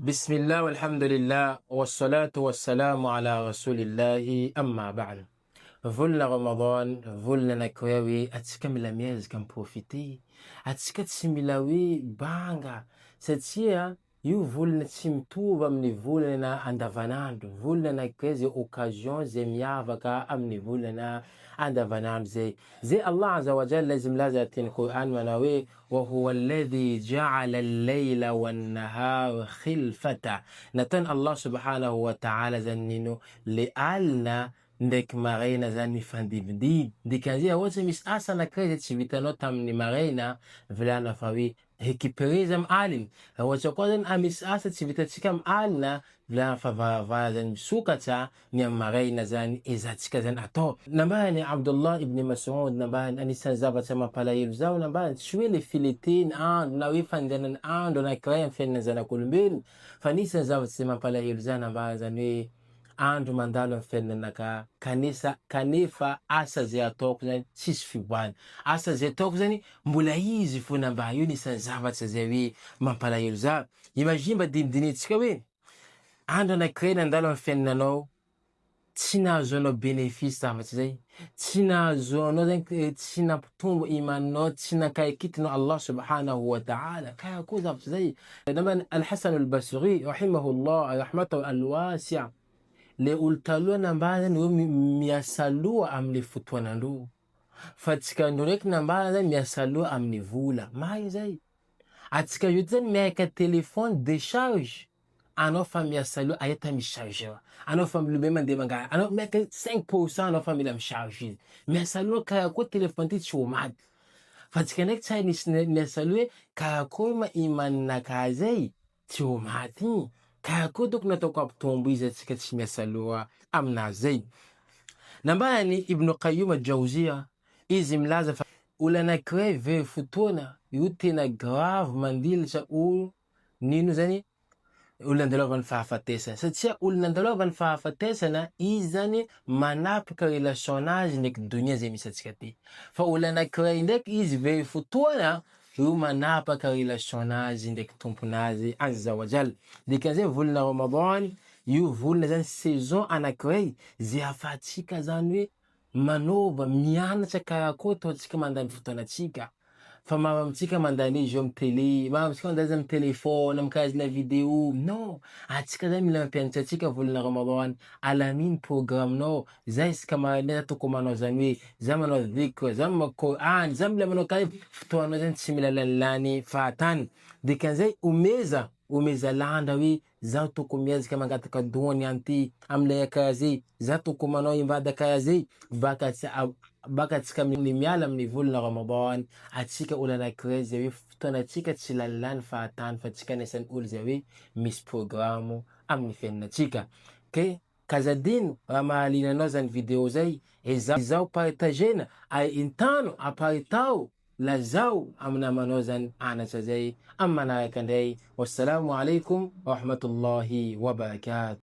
Bismillah walhamdulillah wassalatu wassalamu ala rasulillahi amma ba'd. Volana Ramadan, volana anankiray atsika mila miezaka miprofite, atsika tsy mila hoe banga satria io volana tsy mitovy amin'ny volana andavanandro. Volana anankiray zay occasion zay miavaka amin'ny volana andavanandro zay. Zay Allah azza wa jalla izy milaza atin'ny Qur'an manao hoe wa huwa alladhi ja'ala al-layla wan-nahara khilfata. Nataony Allah subhanahu wa ta'ala zany nino le alina ndraiky maraina zany mifandivididy. Dikan'izay ohatsy misy asa anankiray zay tsy vitanao tamin'ny maraina, volana fa hoe récupérer izy amin'ny alina. Ohatsy koa zany misy asa tsy vitantsika amin'ny alina, volana fa varavara zany misokatra ny amin'ny maraina zany ezantsika zany atao. Nambany Abdullah ibn Mas'ud nambany anisan'ny zavatra mampalahelo zao nambany tsy hoe le fileteny andro na hoe fandehanan'ny andro anankiray amin'ny fiainana zanak'olombelona, fa anisan'ny zavatra zay mampalahelo zany nambany zany hoe andro mandalo amin'ny fiainanaka kanefa asa zay ataoko zany tsisy fiboahana. Asa zay ataoko zany mbola izy fo namba. Io nisan'ny zavatra zay hoe mampalahelo za. Imagine mba dinidinitsika hoe andro anankiray nandalo amin'ny fiainanao, tsy nahazoanao bénéfice zavatra zay, tsy nahazoanao zany, tsy nampitombo imaninao, tsy nankahikitinao Allah subhanahu wa ta'ala. Kaya koa zavatra zay. Nambany Al-Hasan al-Basri rahimahullah rahmatan al-wasi'a, le olo taloha nambany zany hoe miasa loha amin'ny fotoanandro, fa tsika andro ndraiky nambany zany miasa loha amin'ny vola. Marina zay. Atsika io zany miahaka telefony décharge, anao fa miasa loha aheta misy chargeur, anao fa milobe mandeha mangala, anao miahaka 5% anao fa mila micharge izy. Miasa loha karaha koa telefony ty tsy ho maty. Fa tsika ndraiky tsara nisy miasa loha hoe karaha koa ma imaninaka zay tsy ho maty igny. Karaha koa doko nataoko ampitombo izy atsika tsy miasa loha aminazy zay. Nambany Ibn Qayyum al-Jawziyya, izy milaza fa olo anankiray very fotoana io tena grave mandilatra olo nino zany olo nandalovany fahafatesana. Satria olo nandalovany fahafatesana izy zany manapaka relation nazy ndraiky donia zay misy atsika ty. Fa olo anankiray ndraiky izy very fotoana io manapaka relation nazy ndraiky tomponazy azza wa jalla. Dikan'izay volana Ramadan io volana zany saison anankiray zay ahafahantsika zany hoe manova mianatra karaha koa ataontsika mandany fotoanatsika. Fa maro amintsika mandany jeu amin'ny télé, maro amintsika mandany amin'ny telefôna, amin'ny karazana vidéo. Non, atsika zany mila mampianatra atsika volana Ramadan. Alamino programmenao, zay isaka maraina tokony manao zany hoe za manao dhikr, za manao Qur'an, za mila manao karaha fotoanao zany tsy mila lanilany fahatany. Dikan'izay omeza landa hoe zaho tokony miezaka mangataka doany anty amilay karaha zay, za tokony manao ibada karaha zay. Baka atsika miala amin'ny volana Ramadan, atsika olo anankiray zay hoe fotoanatsika tsy lanilany fahatany fa atsika anisan'ny olo zay hoe misy programo amin'ny fiainanatsika. Kazadino raha mahaliana anao zany video zay, izao partagena, intano aparitao lazao amin'ny namanao zany anatra zay amin'ny manaraka indray. Wassalamu alaikum wa rahmatullahi wa barakatuh.